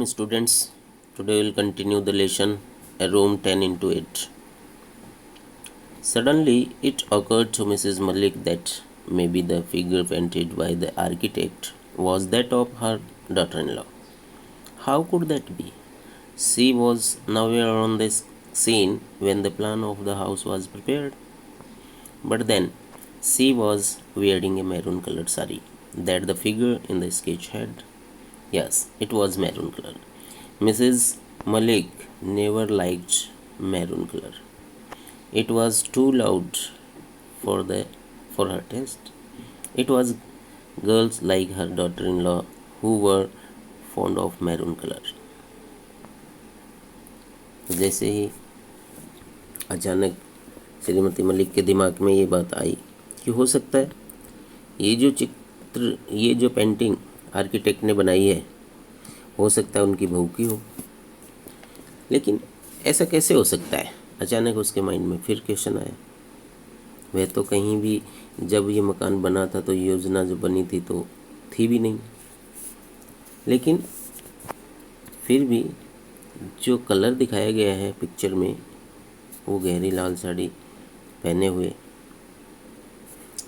students. Today we'll continue the lesson a room 10 into 8. Suddenly it occurred to Mrs. Malik that maybe the figure painted by the architect was that of her daughter-in-law. How could that be? She was nowhere on the scene when the plan of the house was prepared. But then she was wearing a maroon colored sari that the figure in the sketch had. Yes, it was maroon color. Mrs. Malik never liked maroon color. It was too loud for her taste. It was girls like her daughter-in-law who were fond of maroon color. जैसे ही अचानक श्रीमती मलिक के दिमाग में ये बात आई कि हो सकता है ये जो पेंटिंग आर्किटेक्ट ने बनाई है हो सकता है उनकी बहू की हो। लेकिन ऐसा कैसे हो सकता है? अचानक उसके माइंड में फिर क्वेश्चन आया। वह तो कहीं भी जब ये मकान बना था तो योजना जो बनी थी तो थी भी नहीं। लेकिन फिर भी जो कलर दिखाया गया है पिक्चर में वो गहरी लाल साड़ी पहने हुए,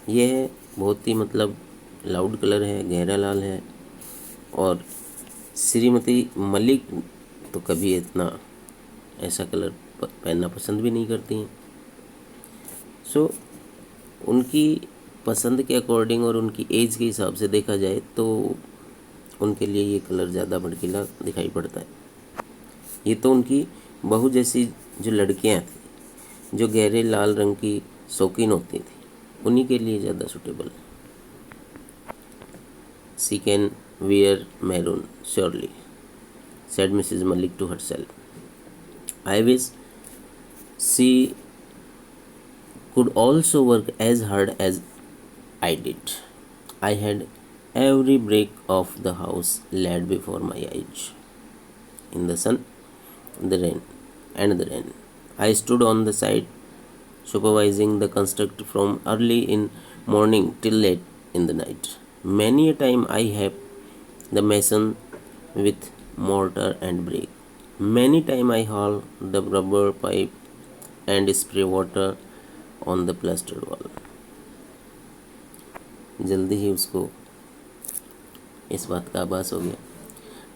यह बहुत ही लाउड कलर है, गहरा लाल है। और श्रीमती मलिक तो कभी इतना ऐसा कलर पहनना पसंद भी नहीं करती हैं। सो उनकी पसंद के अकॉर्डिंग और उनकी एज के हिसाब से देखा जाए तो उनके लिए ये कलर ज़्यादा भड़कीला दिखाई पड़ता है। ये तो उनकी बहू जैसी जो लड़कियां थी जो गहरे लाल रंग की शौकीन होती थी उन्हीं के लिए ज़्यादा सूटेबल है। She can wear maroon, surely, said Mrs. Malik to herself. I wish she could also work as hard as I did. I had every brick of the house laid before my eyes. In the sun, the rain, and the rain. I stood on the side, supervising the construct from early in morning till late in the night. Many a time I have the mason with mortar and brick. Many time I haul the rubber pipe and spray water on the plastered wall. जल्दी ही उसको इस बात का आभास हो गया।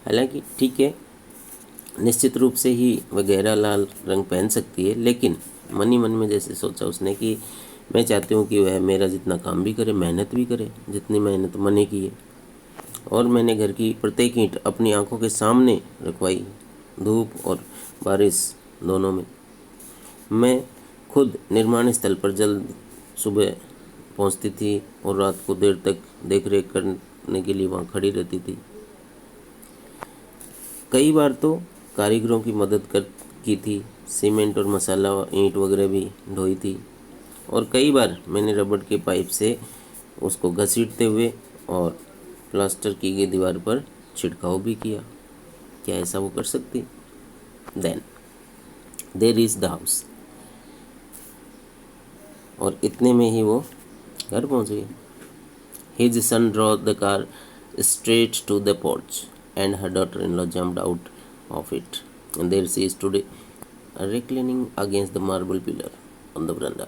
हालांकि ठीक है, निश्चित रूप से ही वह गहरा लाल रंग पहन सकती है, लेकिन मन ही मन में जैसे सोचा उसने कि मैं चाहती हूँ कि वह मेरा जितना काम भी करे, मेहनत भी करे, जितनी मेहनत मैंने की है। और मैंने घर की प्रत्येक ईंट अपनी आंखों के सामने रखवाई, धूप और बारिश दोनों में। मैं खुद निर्माण स्थल पर जल्द सुबह पहुंचती थी और रात को देर तक देखरेख करने के लिए वहां खड़ी रहती थी। कई बार तो कारीगरों की मदद की थी, सीमेंट और मसाला ईंट वगैरह भी ढोई थी। और कई बार मैंने रबड़ के पाइप से उसको घसीटते हुए और प्लास्टर की गई दीवार पर छिड़काव भी किया। क्या ऐसा वो कर सकती? Then they reach the house. और इतने में ही वो घर पहुंच गई। His son draw the car straight to the porch and her daughter-in-law jumped out of it, and there she stood reclining against the marble pillar on the veranda,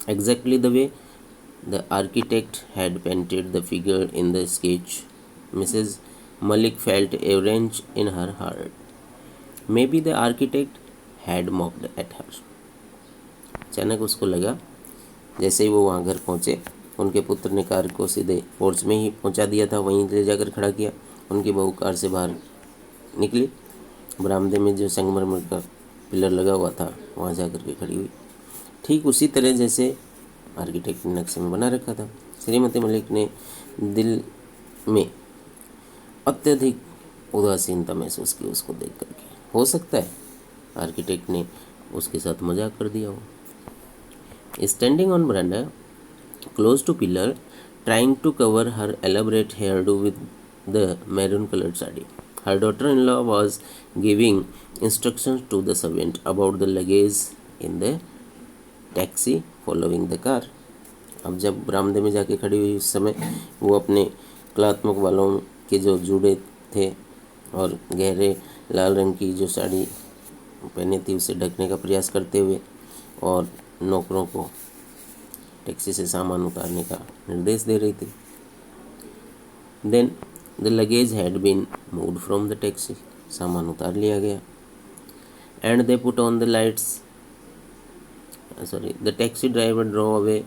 exactly the way the architect had painted the figure in the sketch. Mrs. Malik felt a wrench in her heart. Maybe the architect had mocked at her. अचानक उसको लगा, जैसे ही वो वहाँ घर पहुँचे, उनके पुत्र ने कार को सीधे पोर्च में ही पहुँचा दिया था, वहीं ले जाकर खड़ा किया। उनकी बहू कार से बाहर निकली, बरामदे में जो संगमरमर का पिलर लगा हुआ था वहाँ जाकर के खड़ी हुई, ठीक उसी तरह जैसे आर्किटेक्ट ने नक्शे में बना रखा था। श्रीमती मलिक ने दिल में अत्यधिक उदासीनता महसूस की उसको देख करके। हो सकता है आर्किटेक्ट ने उसके साथ मजाक कर दिया हो। Standing on veranda close to pillar, trying to cover her elaborate hairdo with the maroon colored sari, her daughter-in-law was giving instructions to the servant about the luggage in the taxi following the car. अब जब बरामदे में जाके खड़ी हुई उस समय वो अपने कलात्मक वालों के जो जुड़े थे और गहरे लाल रंग की जो साड़ी पहनी थी उसे ढकने का प्रयास करते हुए और नौकरों को टैक्सी से सामान उतारने का निर्देश दे रही थी। Then the luggage had been moved from the taxi, सामान उतार लिया गया। And they put on the lights, the taxi driver drove away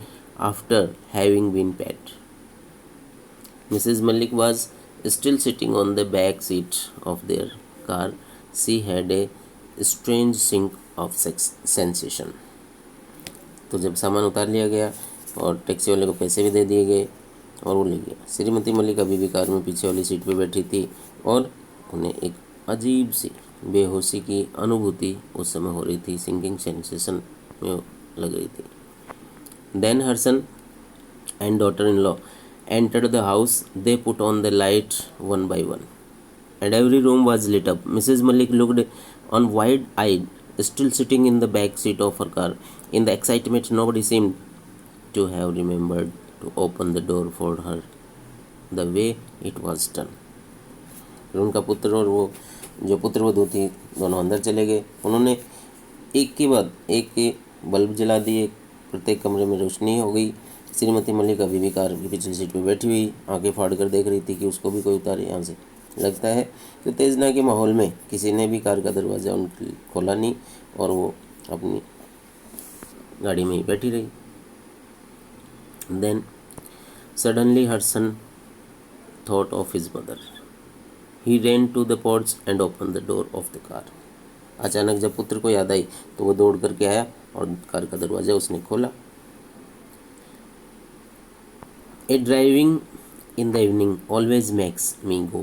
after having been paid. Mrs. Malik was still sitting on the back seat of their car. She had a strange sink of sensation. तो जब सामान उतार लिया गया और taxi वाले को पैसे भी दे दिए गए और वो ले गया, श्रीमती मलिक अभी भी कार में पीछे वाली सीट पर बैठी थी और उन्हें एक अजीब सी बेहोशी की अनुभूति उस समय हो रही थी, सिंकिंग सेंसेशन में लग रही थी। Then her son and daughter-in-law entered the house. They put on the light one by one, and every room was lit up. Mrs. Malik looked on wide-eyed, still sitting in the back seat of her car. In the excitement, nobody seemed to have remembered to open the door for her the way it was done. फिर उनका पुत्र और वो जो पुत्रवधू थी दोनों अंदर चले गए। उन्होंने एक के बाद एक के बल्ब जला दिए, प्रत्येक कमरे में रोशनी हो गई। श्रीमती मलिक अभी भी कार की पिछली सीट पर बैठी हुई आंखें फाड़ कर देख रही थी कि उसको भी कोई उतारे यहाँ से। लगता है कि उत्तेजना के माहौल में किसी ने भी कार का दरवाज़ा उनकी खोला नहीं और वो अपनी गाड़ी में ही बैठी रही। Then suddenly her son thought of his mother. He ran to the porch and open the door of the car. अचानक जब पुत्र को याद आई तो वो दौड़ करके आया और कार का दरवाज़ा उसने खोला। A driving in the evening always makes me go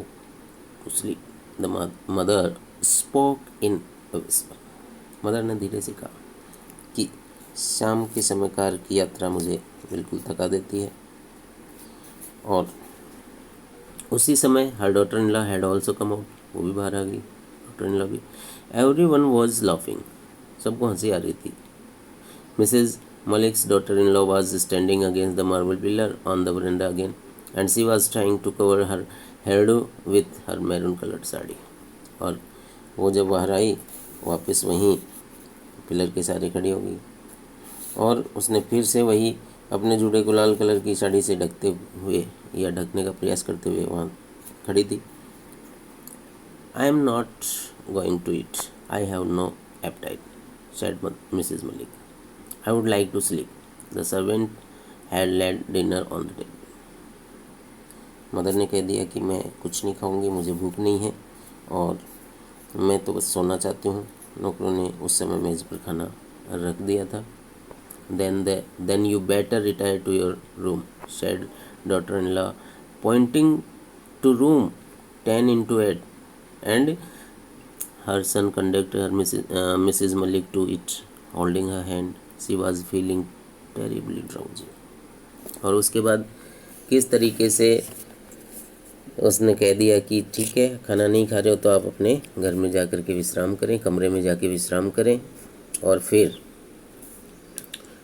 to sleep, the mother spoke in a whisper. Mother ने धीरे से कहा कि शाम के समय कार की यात्रा मुझे बिल्कुल थका देती है। और उसी समय her daughter in law had also come out, वो भी बाहर आ गई, डॉटर इन लॉ भी। एवरीवन वाज लाफिंग, सबको हंसी आ रही थी। Mrs Malik's daughter-in-law was standing against the marble pillar on the veranda again, and she was trying to cover her hairdo with her maroon-colored sari. और वो जब बाहर आई वापस वहीं पिलर के सहारे खड़ी हो गई और उसने फिर से वही अपने जूड़े को लाल कलर की साड़ी से ढकते हुए या ढकने का प्रयास करते हुए वहाँ खड़ी थी। I am not going to eat. I have no appetite, said Mrs. Malik. I would like to sleep. The servant had laid dinner on the table. Mother ने कह दिया कि मैं कुछ नहीं खाऊंगी, मुझे भूख नहीं है और मैं तो बस सोना चाहती हूँ। नौकरों ने उस समय मेज़ पर खाना रख दिया था। Then you better retire to your room, said daughter-in-law, pointing to room 10/8, and her son conducted Mrs. Malik to it, holding her hand. She was feeling terribly drowsy. और उसके बाद किस तरीके से उसने कह दिया कि ठीक है, खाना नहीं खा रहे हो तो आप अपने घर में जा कर के विश्राम करें, कमरे में जाके विश्राम करें। और फिर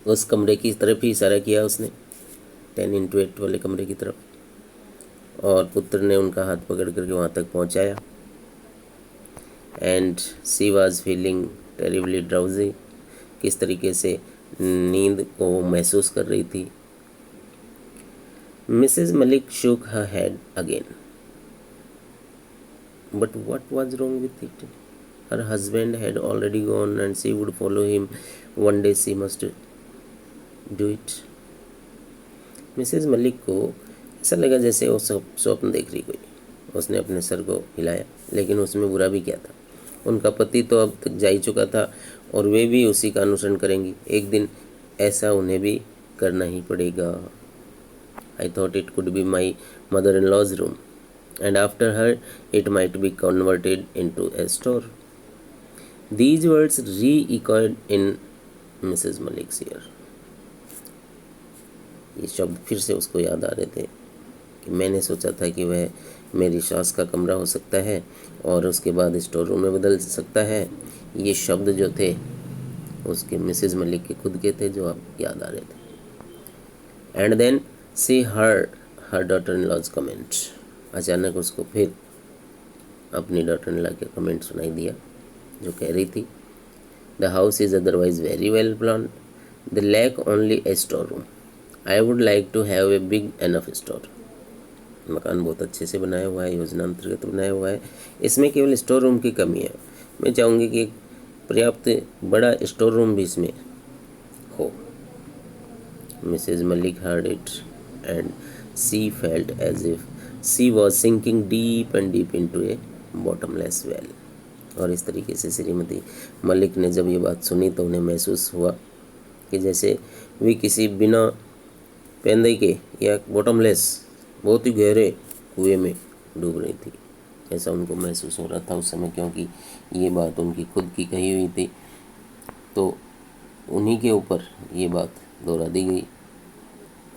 उस कमरे की तरफ ही इशारा किया उसने, 10/8 वाले कमरे की तरफ। और पुत्र ने उनका हाथ पकड़ करके वहाँ तक पहुँचाया। And she was feeling terribly drowsy, किस तरीके से नींद को महसूस कर रही थी। Mrs Malik shook her head again. But what was wrong with it? Her husband had already gone and she would follow him. One day she must do it. Mrs Malik को ऐसा लगा जैसे वो स्वप्न देख रही कोई। उसने अपने सर को हिलाया, लेकिन उसमें बुरा भी क्या था। उनका पति तो अब तक जा ही चुका था और वे भी उसी का अनुसरण करेंगी। एक दिन ऐसा उन्हें भी करना ही पड़ेगा। I thought it could be my mother-in-law's room, and after her it might be converted into a store. These words re-echoed in Mrs. Malik's ear. ये शब्द फिर से उसको याद आ रहे थे कि मैंने सोचा था कि वह मेरी सास का कमरा हो सकता है और उसके बाद स्टोर रूम में बदल सकता है। ये शब्द जो थे उसके मिसेज मलिक के खुद के थे जो अब याद आ रहे थे। And then see her daughter in law's comment. अचानक उसको फिर अपनी डॉटर इन लॉ का कमेंट सुनाई दिया जो कह रही थी, the house is otherwise very well plan, the lack only a store room, I would like to have a big enough store. मकान बहुत अच्छे से बनाया हुआ है, योजना अंतर्गत बनाया हुआ है, इसमें केवल स्टोर रूम की कमी है। मैं चाहूँगी कि एक पर्याप्त बड़ा स्टोर रूम भी इसमें हो। Mrs Malik heard it and she felt as if she was sinking deep and deep into a bottomless well। और इस तरीके से श्रीमती मलिक ने जब ये बात सुनी तो उन्हें महसूस हुआ कि जैसे वे किसी बिना पेंदे के या बॉटमलेस बहुत ही गहरे कुएं में डूब रही थी, ऐसा उनको महसूस हो रहा था उस समय, क्योंकि ये बात उनकी खुद की कही हुई थी, तो उन्हीं के ऊपर ये बात दोहरा दी गई।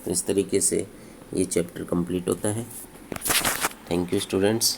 तो इस तरीके से ये चैप्टर कंप्लीट होता है। Thank you students.